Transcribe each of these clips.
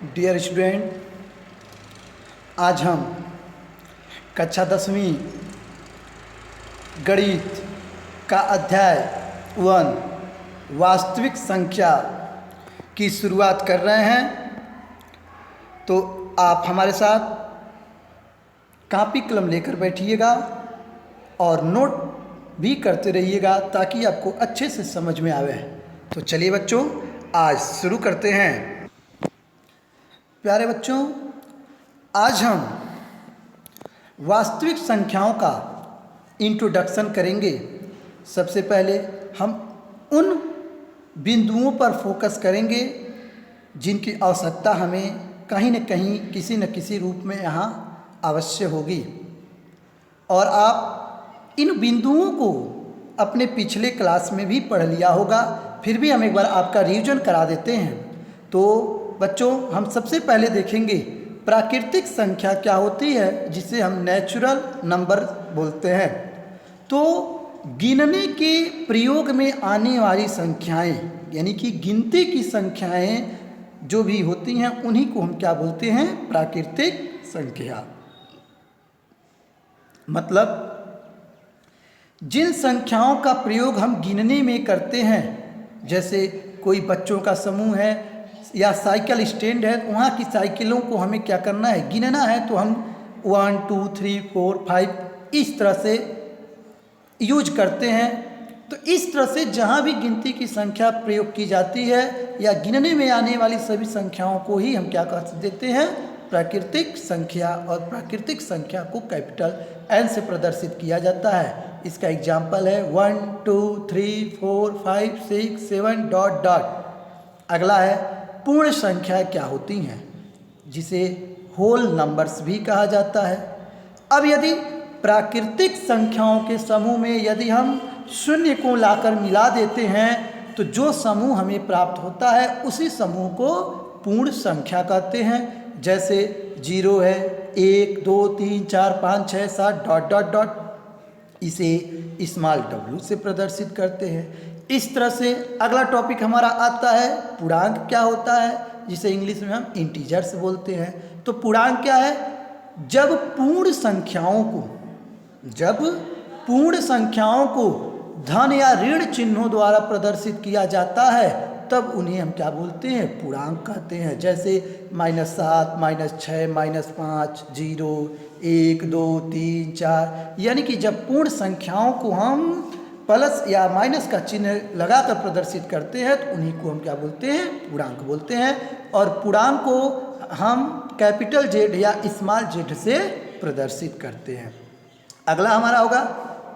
Dear student, आज हम कक्षा 10वीं गणित का अध्याय 1 वास्तविक संख्या की शुरुआत कर रहे हैं। तो आप हमारे साथ कॉपी कलम लेकर बैठिएगा और नोट भी करते रहिएगा ताकि आपको अच्छे से समझ में आवे। तो चलिए बच्चों, आज शुरू करते हैं। प्यारे बच्चों, आज हम वास्तविक संख्याओं का इंट्रोडक्शन करेंगे। सबसे पहले हम उन बिंदुओं पर फोकस करेंगे जिनकी आवश्यकता हमें कहीं न कहीं किसी न किसी रूप में यहाँ अवश्य होगी, और आप इन बिंदुओं को अपने पिछले क्लास में भी पढ़ लिया होगा। फिर भी हम एक बार आपका रिवीजन करा देते हैं। तो बच्चों, हम सबसे पहले देखेंगे प्राकृतिक संख्या क्या होती है, जिसे हम नेचुरल नंबर बोलते हैं। तो गिनने के प्रयोग में आने वाली संख्याएं, यानी कि गिनती की संख्याएं जो भी होती हैं, उन्हीं को हम क्या बोलते हैं? प्राकृतिक संख्या। मतलब जिन संख्याओं का प्रयोग हम गिनने में करते हैं, जैसे कोई बच्चों का समूह है या साइकिल स्टैंड है, वहाँ की साइकिलों को हमें क्या करना है? गिनना है। तो हम 1 2 3 4 5 इस तरह से यूज करते हैं। तो इस तरह से जहाँ भी गिनती की संख्या प्रयोग की जाती है या गिनने में आने वाली सभी संख्याओं को ही हम क्या कह देते हैं? प्राकृतिक संख्या। और प्राकृतिक संख्या को कैपिटल एन से प्रदर्शित किया जाता है। इसका एग्जाम्पल है 1 2 3 4 5 6 7 डॉट डॉट। अगला है पूर्ण संख्या क्या होती हैं, जिसे होल नंबर्स भी कहा जाता है। अब यदि प्राकृतिक संख्याओं के समूह में यदि हम शून्य को लाकर मिला देते हैं, तो जो समूह हमें प्राप्त होता है उसी समूह को पूर्ण संख्या कहते हैं। जैसे 0 है, 1 2 3 4 5 6 7 डॉट डॉट डॉट। इसे स्मॉल w से प्रदर्शित करते हैं। इस तरह से अगला टॉपिक हमारा आता है पूर्णांक क्या होता है, जिसे इंग्लिश में हम इंटीजर्स बोलते हैं। तो पूर्णांक क्या है? जब पूर्ण संख्याओं को धन या ऋण चिन्हों द्वारा प्रदर्शित किया जाता है, तब उन्हें हम क्या बोलते हैं? पूर्णांक कहते हैं। जैसे -7 -6 -5 0 1 2 3 4। यानी कि जब पूर्ण संख्याओं को हम प्लस या माइनस का चिन्ह लगाकर प्रदर्शित करते हैं, तो उन्हीं को हम क्या बोलते हैं? पूर्णांक बोलते हैं। और पूर्णांक को हम कैपिटल जेड या स्मॉल जेड से प्रदर्शित करते हैं। अगला हमारा होगा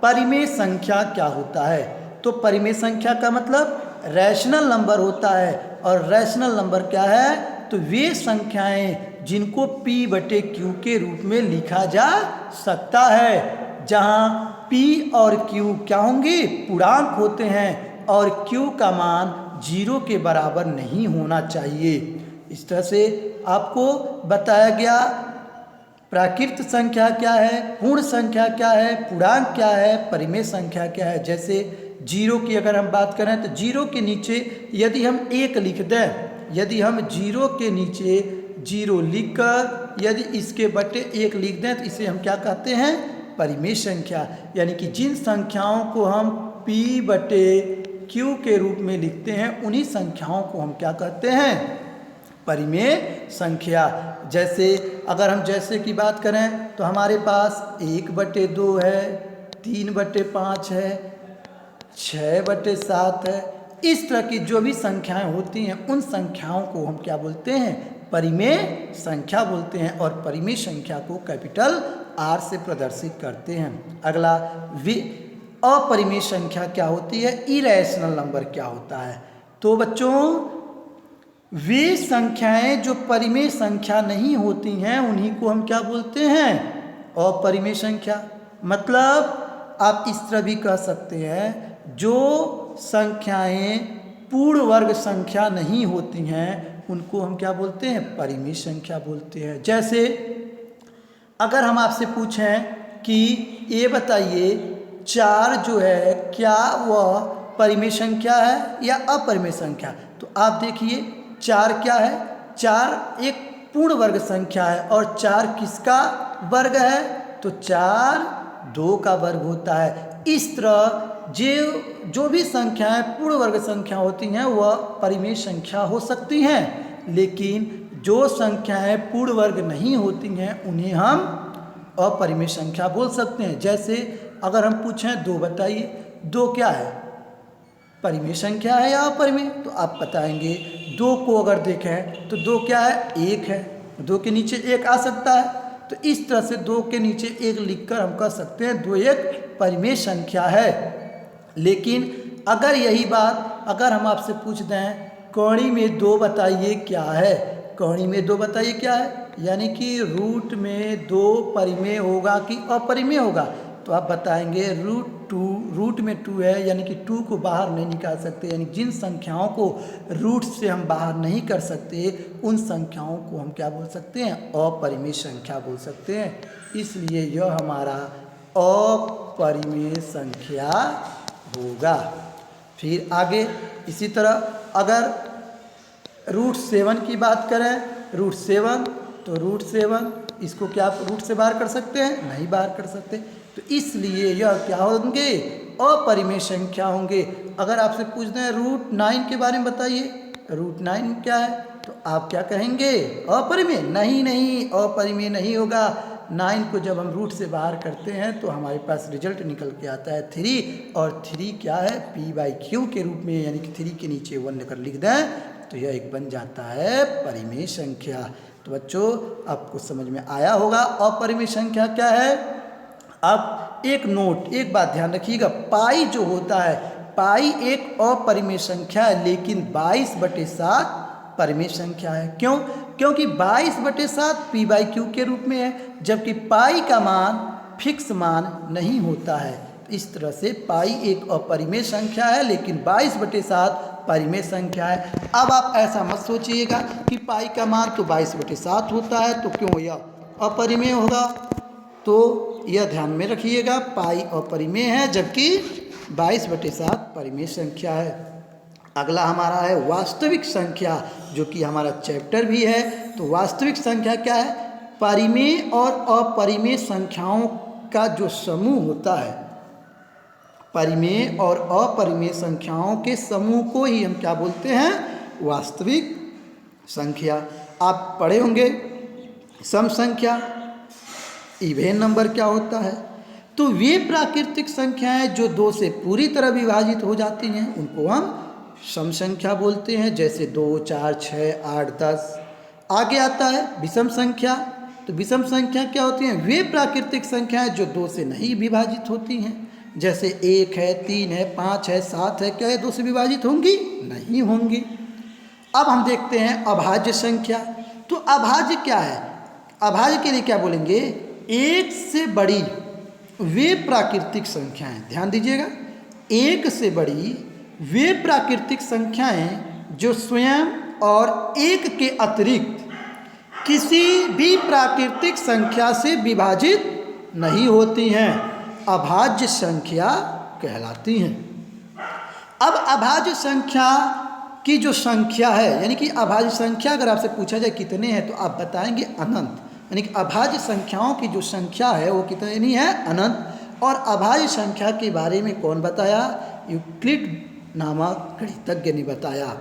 परिमेय संख्या क्या होता है। तो परिमेय संख्या का मतलब रैशनल नंबर होता है। और रैशनल नंबर क्या है? तो वे संख्याएं जिनको P/Q के रूप में लिखा जा सकता है, जहां P और Q क्या होंगे? पूर्णांक होते हैं, और Q का मान 0 के बराबर नहीं होना चाहिए। इस तरह से आपको बताया गया प्राकृत संख्या क्या है, पूर्ण संख्या क्या है, पूर्णांक क्या है, परिमेय संख्या क्या है। जैसे 0 की अगर हम बात करें, तो 0 के नीचे यदि हम 1 लिख दें, यदि हम 0 के नीचे 0 लिखकर यदि इसके बटे 1 लिख दें, तो इसे हम क्या कहते हैं? परिमेय संख्या। यानी कि जिन संख्याओं को हम P/Q के रूप में लिखते हैं, उन्हीं संख्याओं को हम क्या कहते हैं? परिमेय संख्या। जैसे अगर हम जैसे की बात करें, तो हमारे पास 1/2 है, 3/5 है, 6/7 है। इस तरह की जो भी संख्याएं होती हैं, उन संख्याओं को हम क्या बोलते हैं? परिमेय संख्या बोलते हैं। और परिमेय संख्या को कैपिटल R से प्रदर्शित करते हैं। अगला अपरिमेय संख्या क्या होती है? इरेशनल नंबर क्या होता है? तो बच्चों, वे संख्याएं जो परिमेय संख्या नहीं होती हैं, उन्हीं को हम क्या बोलते हैं? अपरिमेय संख्या। मतलब आप इस तरह भी कह सकते हैं, जो संख्याएं पूर्ण वर्ग संख्या नहीं होती हैं, उनको हम क्या बोलते हैं? परिमेय संख्या बोलते हैं। जैसे अगर हम आपसे पूछें कि ये बताइए 4 जो है, क्या वह परिमेय संख्या है या अपरिमेय संख्या? तो आप देखिए 4 क्या है? 4 एक पूर्ण वर्ग संख्या है और 4 किसका वर्ग है? तो 4 2 का वर्ग होता है। इस तरह जो भी संख्याएं पूर्ण वर्ग संख्या होती हैं वह परिमेय संख्या हो सकती हैं, लेकिन जो संख्याएं पूर्ण वर्ग नहीं होती हैं उन्हें हम अपरिमेय संख्या बोल सकते हैं। जैसे अगर हम पूछें 2 बताइए, 2 क्या है? परिमेय संख्या है या अपरिमेय? तो आप बताएंगे 2 को अगर देखें तो 2 क्या है? 1 है। 2 के नीचे 1 आ सकता है, तो इस तरह से 2 के नीचे 1 लिखकर हम कह सकते हैं 2 एक परिमेय संख्या है। लेकिन अगर यही बात अगर हम आपसे पूछ दें कौड़ी में 2 बताइए क्या है? कौड़ी में 2 बताइए क्या है? यानी कि रूट में 2 परिमेय होगा कि अपरिमेय होगा? तो आप बताएंगे रूट में 2 है, यानी कि 2 को बाहर नहीं निकाल सकते। यानी जिन संख्याओं को रूट से हम बाहर नहीं कर सकते उन संख्याओं को हम क्या बोल सकते हैं? अपरिमेय संख्या बोल सकते हैं। इसलिए यह हमारा अपरिमेय संख्या होगा। फिर आगे इसी तरह अगर √7 की बात करें, √7 तो √7 इसको क्या आप रूट से बाहर कर सकते हैं? नहीं बाहर कर सकते। तो इसलिए यह क्या होंगे? अपरिमेय संख्या होंगे। अगर आपसे पूछ दें √9 के बारे में बताइए, √9 क्या है? तो आप क्या कहेंगे? अपरिमेय? नहीं, अपरिमेय नहीं होगा। 9 को जब हम रूट से बाहर करते हैं तो हमारे पास रिजल्ट निकल के आता है 3, और 3 क्या है? p/q के रूप में, यानी कि 3 के नीचे 1 लेकर लिख दें तो यह एक बन जाता है परिमेय संख्या। तो बच्चों आपको समझ में आया होगा अपरिमेय संख्या क्या है। अब एक बात ध्यान रखिएगा, पाई जो होता है, पाई एक अपरिमेय संख्या है, लेकिन 22/7 परिमेय संख्या है। क्यों? क्योंकि 22/7 p/q के रूप में है, जबकि पाई का मान फिक्स मान नहीं होता है। इस तरह से पाई एक अपरिमेय संख्या है, लेकिन 22/7 परिमेय संख्या है। अब आप ऐसा मत सोचिएगा कि पाई का मान तो 22/7 होता है तो क्यों यह अपरिमेय होगा। तो यह ध्यान में रखिएगा, पाई अपरिमेय है जबकि 22/7 परिमेय संख्या है। अगला हमारा है वास्तविक संख्या, जो कि हमारा चैप्टर भी है। तो वास्तविक संख्या क्या है? परिमेय और अपरिमेय संख्याओं का जो समूह होता है, परिमेय और अपरिमेय संख्याओं के समूह को ही हम क्या बोलते हैं? वास्तविक संख्या। आप पढ़े होंगे सम संख्या, इवेन नंबर क्या होता है। तो वे प्राकृतिक संख्याएं जो 2 से पूरी तरह विभाजित हो जाती हैं उनको हम सम संख्या बोलते हैं। जैसे 2, 4, 6, 8, 10। आगे आता है विषम संख्या। तो विषम संख्या क्या होती हैं? वे प्राकृतिक संख्याएं जो 2 से नहीं विभाजित होती हैं। जैसे 1 है, 3 है, 5 है, 7 है, क्या ये 2 से विभाजित होंगी? नहीं होंगी। अब हम देखते हैं अभाज्य संख्या। तो अभाज्य क्या है? अभाज्य के लिए क्या बोलेंगे? 1 से बड़ी वे प्राकृतिक संख्याएं, ध्यान दीजिएगा, 1 से बड़ी वे प्राकृतिक संख्याएं जो स्वयं और 1 के अतिरिक्त किसी भी प्राकृतिक संख्या से विभाजित नहीं होती हैं, अभाज्य संख्या कहलाती हैं। अब अभाज्य संख्या की जो संख्या है, यानी कि अभाज्य संख्या अगर आपसे पूछा जाए कितने हैं तो आप बताएंगे अनंत। यानी कि अभाज्य संख्याओं की जो संख्या है वो कितनी है? अनंत। और अभाज्य संख्या के बारे में कौन बताया? यूक्लिड नामक गणितज्ञ ने बताया।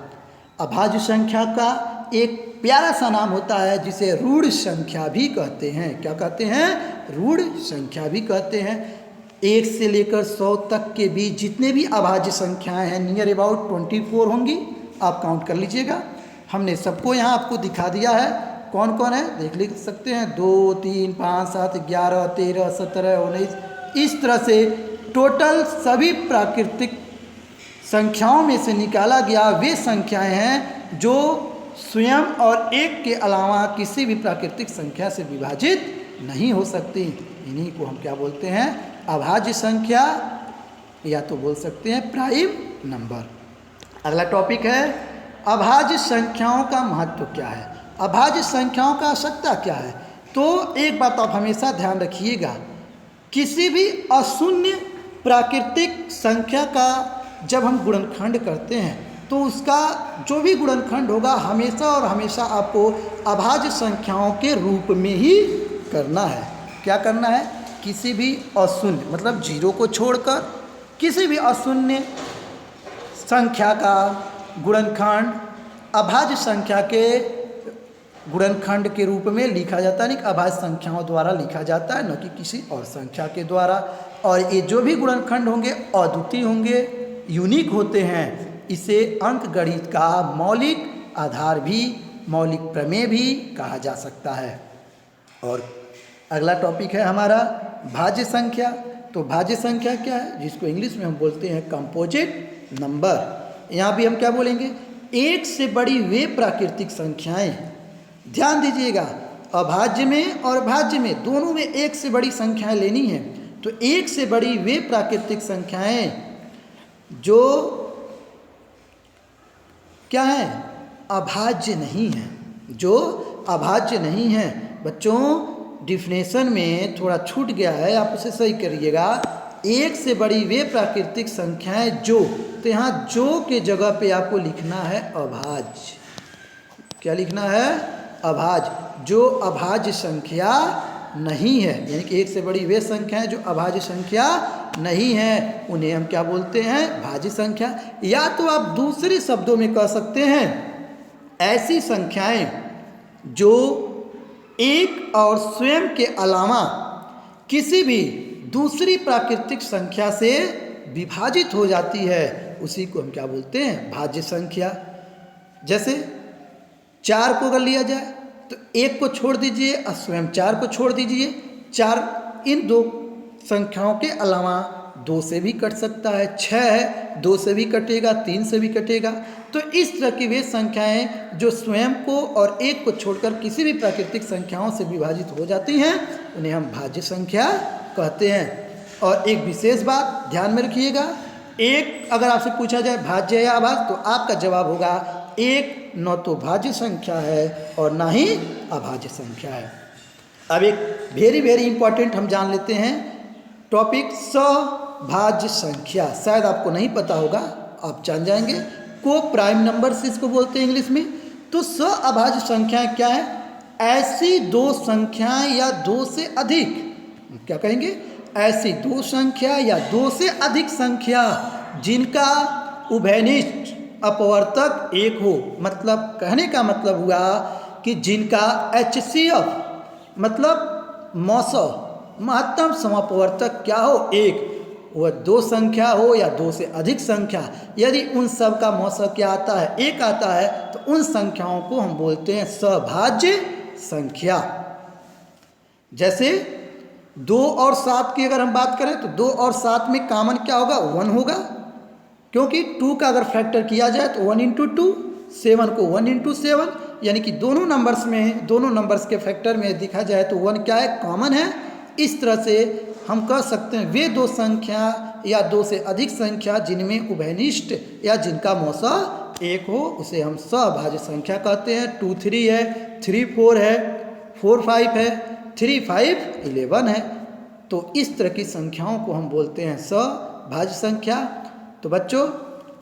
अभाज्य संख्या का एक प्यारा सा नाम होता है जिसे रूढ़ संख्या भी कहते हैं। क्या कहते हैं? रूढ़ संख्या भी कहते हैं। 1 से लेकर 100 तक के बीच जितने भी अभाज्य संख्याएं हैं नियर अबाउट 24 होंगी। आप काउंट कर लीजिएगा। हमने सबको यहाँ आपको दिखा दिया है कौन कौन है, देख लिख सकते हैं। 2, 3, 5, 7, 11, 13, 17, 19। इस तरह से टोटल सभी प्राकृतिक संख्याओं में से निकाला गया वे संख्याएं हैं जो स्वयं और 1 के अलावा किसी भी प्राकृतिक संख्या से विभाजित नहीं हो सकती। इन्हीं को हम क्या बोलते हैं? अभाज्य संख्या, या तो बोल सकते हैं प्राइम नंबर। अगला टॉपिक है अभाज्य संख्याओं का महत्व क्या है, अभाज्य संख्याओं का आवश्यकता क्या है। तो एक बात आप हमेशा ध्यान रखिएगा, किसी भी अशून्य प्राकृतिक संख्या का जब हम गुणनखंड करते हैं तो उसका जो भी गुणनखंड होगा हमेशा और हमेशा आपको अभाज्य संख्याओं के रूप में ही करना है। क्या करना है? किसी भी अशून्य मतलब जीरो को छोड़कर किसी भी अशून्य संख्या का गुणनखंड अभाज्य संख्या के गुणनखंड के रूप में लिखा जाता है, नहीं अभाज्य संख्याओं द्वारा लिखा जाता है, न कि किसी और संख्या के द्वारा। और ये जो भी गुणनखंड होंगे अद्वितीय होंगे, यूनिक होते हैं। इसे अंकगणित का मौलिक आधार भी, मौलिक प्रमेय भी कहा जा सकता है। और अगला टॉपिक है हमारा भाज्य संख्या। तो भाज्य संख्या क्या है? जिसको इंग्लिश में हम बोलते हैं कंपोजिट नंबर। यहाँ भी हम क्या बोलेंगे? एक से बड़ी वे प्राकृतिक संख्याएं। ध्यान दीजिएगा, अभाज्य में और भाज्य में दोनों में एक से बड़ी संख्याएं लेनी है। तो एक से बड़ी वे प्राकृतिक संख्याएं जो क्या है? अभाज्य नहीं है, जो अभाज्य नहीं है। बच्चों डिफिनेशन में थोड़ा छूट गया है, आप उसे सही करिएगा। एक से बड़ी वे प्राकृतिक संख्याएं जो, तो यहाँ जो के जगह पे आपको लिखना है अभाज्य। क्या लिखना है? अभाज्य। जो अभाज्य संख्या नहीं है, यानी कि एक से बड़ी वे संख्याएं जो अभाज्य संख्या नहीं है, उन्हें हम क्या बोलते हैं? भाज्य संख्या। या तो आप दूसरे शब्दों में कह सकते हैं ऐसी संख्याएं जो एक और स्वयं के अलावा किसी भी दूसरी प्राकृतिक संख्या से विभाजित हो जाती है, उसी को हम क्या बोलते हैं? भाज्य संख्या। जैसे 4 को अगर लिया जाए तो 1 को छोड़ दीजिए और स्वयं 4 को छोड़ दीजिए। 4 इन दो संख्याओं के अलावा 2 से भी कट सकता है। 6 है, 2 से भी कटेगा, 3 से भी कटेगा। तो इस तरह की वे संख्याएं जो स्वयं को और 1 को छोड़कर किसी भी प्राकृतिक संख्याओं से विभाजित हो जाती हैं, उन्हें हम भाज्य संख्या कहते हैं। और एक विशेष बात ध्यान में रखिएगा, एक अगर आपसे पूछा जाए भाज्य या अभाज्य, तो आपका जवाब होगा एक न तो भाज्य संख्या है और ना ही अभाज्य संख्या है। अब एक वेरी इंपॉर्टेंट हम जान लेते हैं टॉपिक सभाज्य संख्या। शायद आपको नहीं पता होगा, आप जान जाएंगे। को प्राइम नंबर्स इसको बोलते हैं इंग्लिश में। तो सअभाज्य संख्याएं क्या है? ऐसी दो संख्याएं या 2 से अधिक, क्या कहेंगे? ऐसी 2 संख्या या 2 से अधिक संख्या जिनका उभयनिष्ठ अपवर्तक 1 हो। मतलब कहने का मतलब हुआ कि जिनका HCF मतलब महत्तम समापवर्तक क्या हो? 1। वह 2 संख्या हो या 2 से अधिक संख्या, यदि उन सब का मौसा क्या आता है? 1 आता है, तो उन संख्याओं को हम बोलते हैं सभाज्य संख्या। जैसे 2 और 7 की अगर हम बात करें तो 2 और 7 में कॉमन क्या होगा? 1 होगा, क्योंकि 2 का अगर फैक्टर किया जाए तो 1 × 2, 7 को 1 × 7, यानी कि दोनों नंबर्स के फैक्टर में देखा जाए तो 1 क्या है? कॉमन है। इस तरह से हम कह सकते हैं वे 2 संख्या या 2 से अधिक संख्या जिनमें उभयनिष्ठ या जिनका मौसा 1 हो, उसे हम सभाज्य संख्या कहते हैं। 2 3 है, 3 4 है, 4 5 है, 3 5 11 है। तो इस तरह की संख्याओं को हम बोलते हैं सभाज्य संख्या। तो बच्चों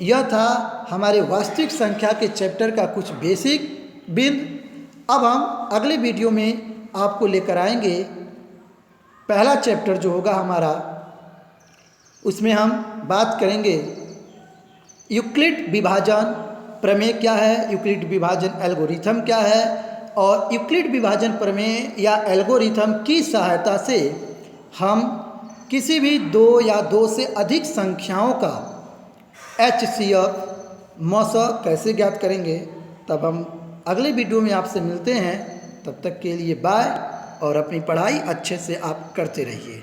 यह था हमारे वास्तविक संख्या के चैप्टर का कुछ बेसिक बिंदु। अब हम अगले वीडियो में आपको लेकर आएंगे पहला चैप्टर जो होगा हमारा, उसमें हम बात करेंगे यूक्लिड विभाजन प्रमेय क्या है, यूक्लिड विभाजन एल्गोरिथम क्या है, और यूक्लिड विभाजन प्रमेय या एल्गोरिथम की सहायता से हम किसी भी 2 या 2 से अधिक संख्याओं का HCF मौसा कैसे ज्ञात करेंगे। तब हम अगले वीडियो में आपसे मिलते हैं। तब तक के लिए बाय, और अपनी पढ़ाई अच्छे से आप करते रहिए।